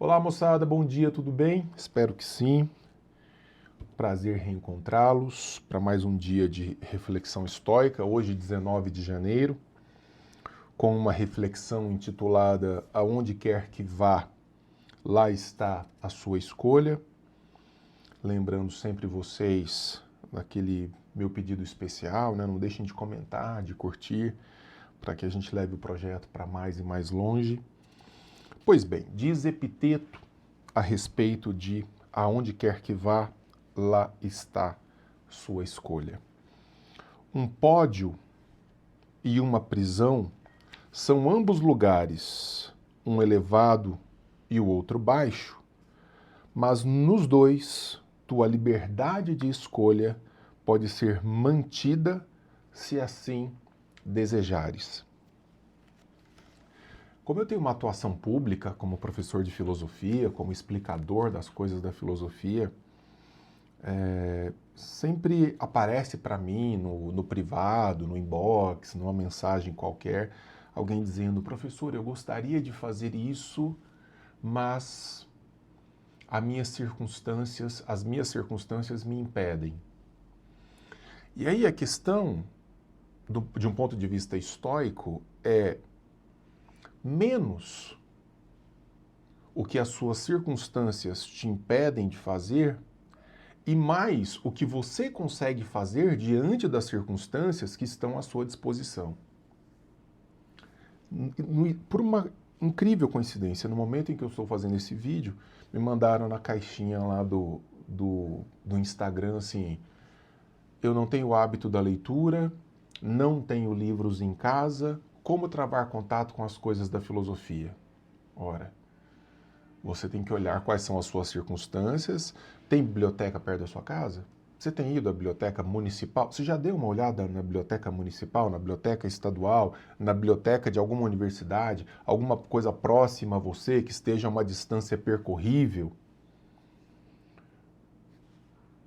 Olá, moçada, bom dia, tudo bem? Espero que sim. Prazer reencontrá-los para mais um dia de reflexão estoica, hoje 19 de janeiro, com uma reflexão intitulada Aonde quer que vá, lá está a sua escolha. Lembrando sempre vocês daquele meu pedido especial, né? Não deixem de comentar, de curtir, para que a gente leve o projeto para mais e mais longe. Pois bem, diz Epiteto a respeito de aonde quer que vá, lá está sua escolha. Um pódio e uma prisão são ambos lugares, um elevado e o outro baixo, mas nos dois tua liberdade de escolha pode ser mantida se assim desejares. Como eu tenho uma atuação pública como professor de filosofia, como explicador das coisas da filosofia, sempre aparece para mim no privado, no inbox, numa mensagem qualquer, alguém dizendo: professor, eu gostaria de fazer isso, mas as minhas circunstâncias me impedem. E aí a questão, de um ponto de vista estoico, é menos o que as suas circunstâncias te impedem de fazer e mais o que você consegue fazer diante das circunstâncias que estão à sua disposição. Por uma incrível coincidência, no momento em que eu estou fazendo esse vídeo, me mandaram na caixinha lá do Instagram assim: eu não tenho o hábito da leitura, não tenho livros em casa, como travar contato com as coisas da filosofia? Ora, você tem que olhar quais são as suas circunstâncias. Tem biblioteca perto da sua casa? Você tem ido à biblioteca municipal? Você já deu uma olhada na biblioteca municipal, na biblioteca estadual, na biblioteca de alguma universidade, alguma coisa próxima a você, que esteja a uma distância percorrível?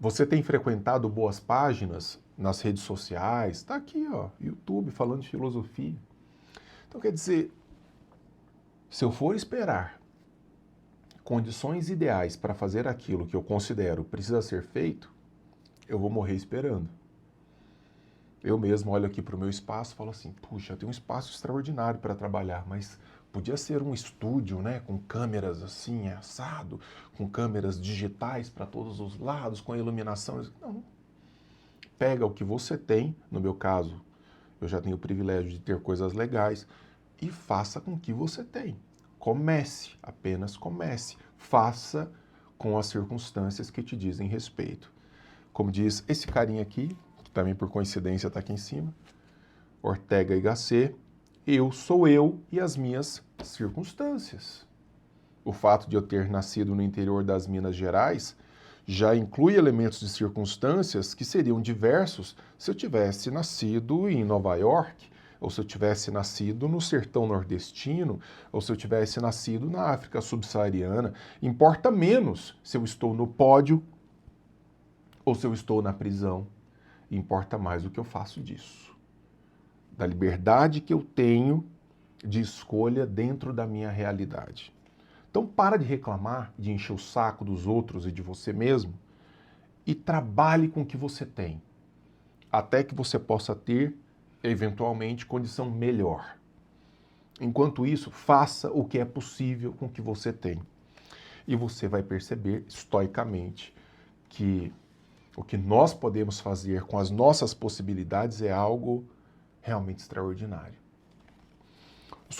Você tem frequentado boas páginas nas redes sociais? Está aqui, ó, YouTube falando de filosofia. Então, quer dizer, se eu for esperar condições ideais para fazer aquilo que eu considero precisa ser feito, eu vou morrer esperando. Eu mesmo olho aqui para o meu espaço e falo assim: puxa, eu tenho um espaço extraordinário para trabalhar, mas podia ser um estúdio, né, com câmeras assim, assado, com câmeras digitais para todos os lados, com iluminação. Não. Pega o que você tem, no meu caso, eu já tenho o privilégio de ter coisas legais, e faça com o que você tem. Comece, apenas comece. Faça com as circunstâncias que te dizem respeito. Como diz esse carinha aqui, que também por coincidência está aqui em cima, Ortega y Gasset: eu sou eu e as minhas circunstâncias. O fato de eu ter nascido no interior das Minas Gerais já inclui elementos de circunstâncias que seriam diversos se eu tivesse nascido em Nova York, ou se eu tivesse nascido no sertão nordestino, ou se eu tivesse nascido na África subsaariana. Importa menos se eu estou no pódio ou se eu estou na prisão. Importa mais o que eu faço disso. Da liberdade que eu tenho de escolha dentro da minha realidade. Então para de reclamar, de encher o saco dos outros e de você mesmo e trabalhe com o que você tem, até que você possa ter, eventualmente, condição melhor. Enquanto isso, faça o que é possível com o que você tem. E você vai perceber, estoicamente, que o que nós podemos fazer com as nossas possibilidades é algo realmente extraordinário. Os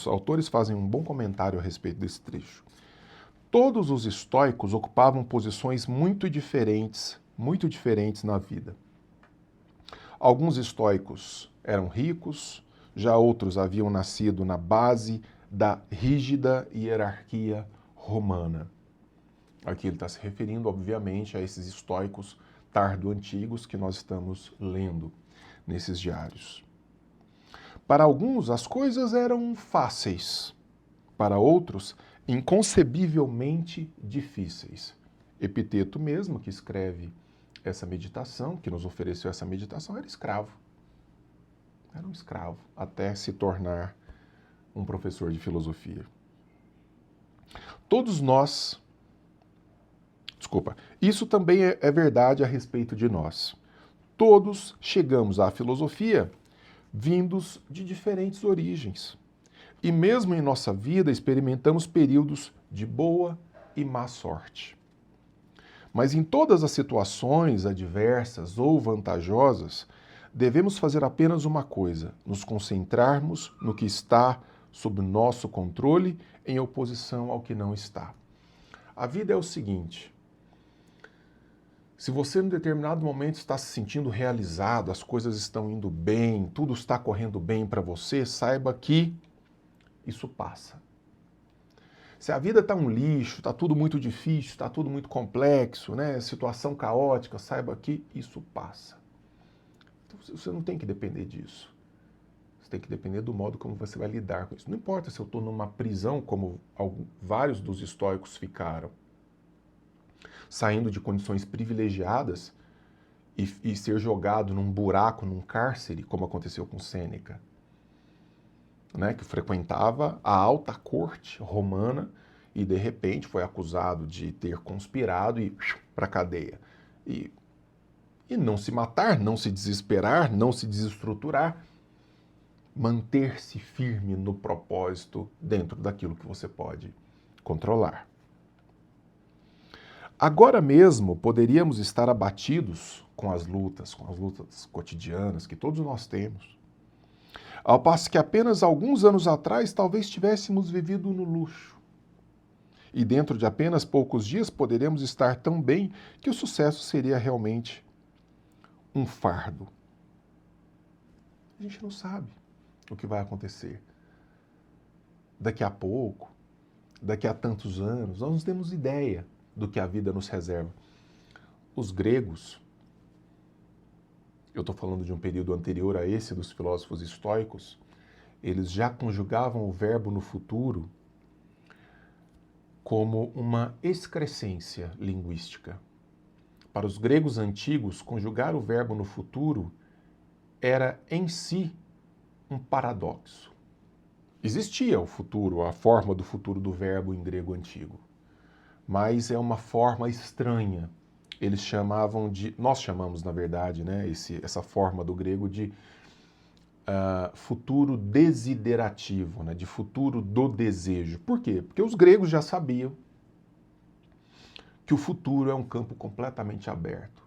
autores fazem um bom comentário a respeito desse trecho. Todos os estoicos ocupavam posições muito diferentes na vida. Alguns estoicos eram ricos, já outros haviam nascido na base da rígida hierarquia romana. Aqui ele está se referindo, obviamente, a esses estoicos tardo-antigos que nós estamos lendo nesses diários. Para alguns, as coisas eram fáceis. Para outros, inconcebivelmente difíceis. Epiteto mesmo, que escreve essa meditação, que nos ofereceu essa meditação, era escravo. Era um escravo, até se tornar um professor de filosofia. todos nós... Desculpa. Isso também é verdade a respeito de nós. Todos chegamos à filosofia vindos de diferentes origens. E mesmo em nossa vida experimentamos períodos de boa e má sorte. Mas em todas as situações adversas ou vantajosas, devemos fazer apenas uma coisa: nos concentrarmos no que está sob nosso controle em oposição ao que não está. A vida é o seguinte: se você em determinado momento está se sentindo realizado, as coisas estão indo bem, tudo está correndo bem para você, saiba que isso passa. Se a vida está um lixo, está tudo muito difícil, está tudo muito complexo, né? Situação caótica, saiba que isso passa. Então você não tem que depender disso. Você tem que depender do modo como você vai lidar com isso. Não importa se eu estou numa prisão, como vários dos estoicos ficaram, saindo de condições privilegiadas e ser jogado num buraco, num cárcere, como aconteceu com Sêneca, né, que frequentava a alta corte romana e, de repente, foi acusado de ter conspirado e para a cadeia. E não se matar, não se desesperar, não se desestruturar, manter-se firme no propósito dentro daquilo que você pode controlar. Agora mesmo poderíamos estar abatidos com as lutas cotidianas que todos nós temos. Ao passo que apenas alguns anos atrás talvez tivéssemos vivido no luxo. E dentro de apenas poucos dias poderemos estar tão bem que o sucesso seria realmente um fardo. A gente não sabe o que vai acontecer. Daqui a pouco, daqui a tantos anos, nós não temos ideia do que a vida nos reserva. Os gregos, eu estou falando de um período anterior a esse dos filósofos estoicos, eles já conjugavam o verbo no futuro como uma excrescência linguística. Para os gregos antigos, conjugar o verbo no futuro era em si um paradoxo. Existia o futuro, a forma do futuro do verbo em grego antigo, mas é uma forma estranha. Eles chamavam de, nós chamamos na verdade, né, essa forma do grego de futuro desiderativo, né, de futuro do desejo. Por quê? Porque os gregos já sabiam que o futuro é um campo completamente aberto,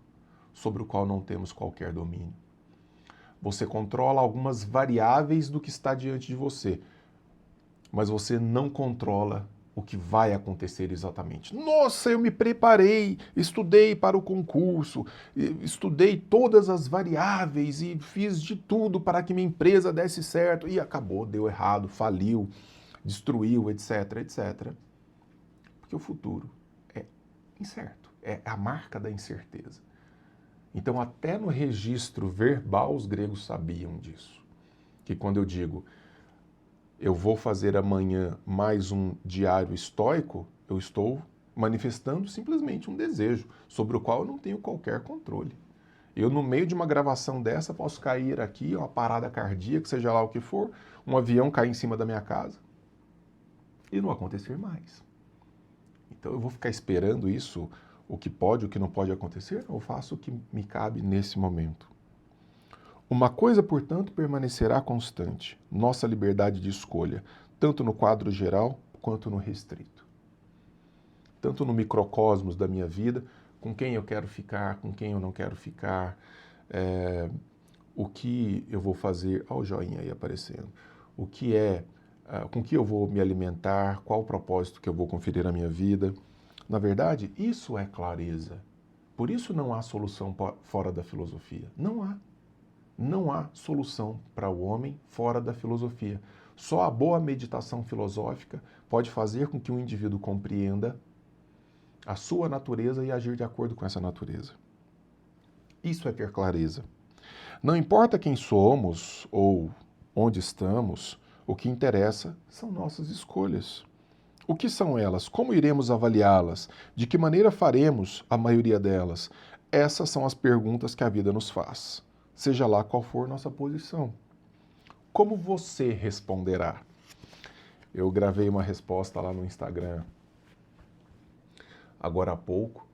sobre o qual não temos qualquer domínio. Você controla algumas variáveis do que está diante de você, mas você não controla o que vai acontecer exatamente. Nossa, eu me preparei, estudei para o concurso, estudei todas as variáveis e fiz de tudo para que minha empresa desse certo e acabou, deu errado, faliu, destruiu, etc, etc. Porque o futuro é incerto, é a marca da incerteza. Então, até no registro verbal, os gregos sabiam disso. Que quando eu digo eu vou fazer amanhã mais um diário estoico, eu estou manifestando simplesmente um desejo, sobre o qual eu não tenho qualquer controle. Eu, no meio de uma gravação dessa, posso cair aqui, uma parada cardíaca, seja lá o que for, um avião cair em cima da minha casa e não acontecer mais. Então eu vou ficar esperando isso, o que pode, o que não pode acontecer? Eu faço o que me cabe nesse momento. Uma coisa, portanto, permanecerá constante: nossa liberdade de escolha, tanto no quadro geral quanto no restrito. Tanto no microcosmos da minha vida, com quem eu quero ficar, com quem eu não quero ficar, o que eu vou fazer, olha o joinha aí aparecendo, o que com que eu vou me alimentar, qual o propósito que eu vou conferir na minha vida. Na verdade, isso é clareza. Por isso não há solução fora da filosofia. Não há. Não há solução para o homem fora da filosofia. Só a boa meditação filosófica pode fazer com que um indivíduo compreenda a sua natureza e agir de acordo com essa natureza. Isso é ter clareza. Não importa quem somos ou onde estamos, o que interessa são nossas escolhas. O que são elas? Como iremos avaliá-las? De que maneira faremos a maioria delas? Essas são as perguntas que a vida nos faz, seja lá qual for nossa posição. Como você responderá? Eu gravei uma resposta lá no Instagram agora há pouco,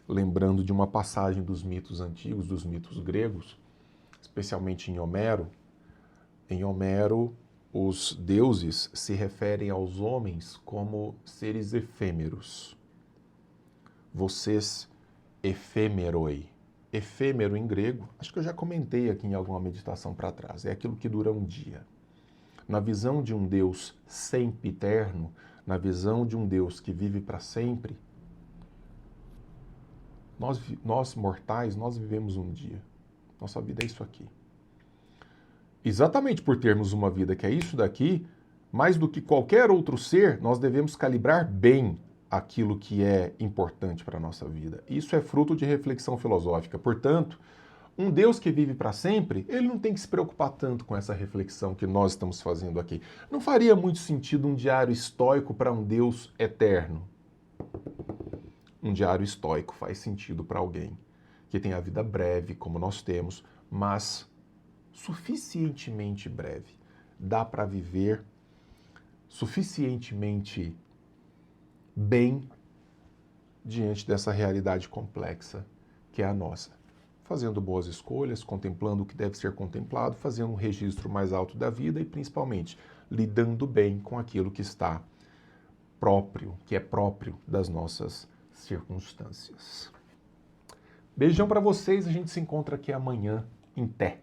lembrando de uma passagem dos mitos antigos, dos mitos gregos, especialmente em Homero. Em Homero, os deuses se referem aos homens como seres efêmeros. Vocês efêmeroi. Efêmero em grego, acho que eu já comentei aqui em alguma meditação para trás, é aquilo que dura um dia. Na visão de um Deus sempiterno, na visão de um Deus que vive para sempre, nós mortais, nós vivemos um dia. Nossa vida é isso aqui. Exatamente por termos uma vida que é isso daqui, mais do que qualquer outro ser, nós devemos calibrar bem aquilo que é importante para a nossa vida. Isso é fruto de reflexão filosófica. Portanto, um Deus que vive para sempre, ele não tem que se preocupar tanto com essa reflexão que nós estamos fazendo aqui. Não faria muito sentido um diário estoico para um Deus eterno. Um diário estoico faz sentido para alguém que tem a vida breve, como nós temos, mas suficientemente breve. Dá para viver suficientemente bem diante dessa realidade complexa que é a nossa. Fazendo boas escolhas, contemplando o que deve ser contemplado, fazendo um registro mais alto da vida e, principalmente, lidando bem com aquilo que está próprio, que é próprio das nossas circunstâncias. Beijão para vocês, a gente se encontra aqui amanhã em Té.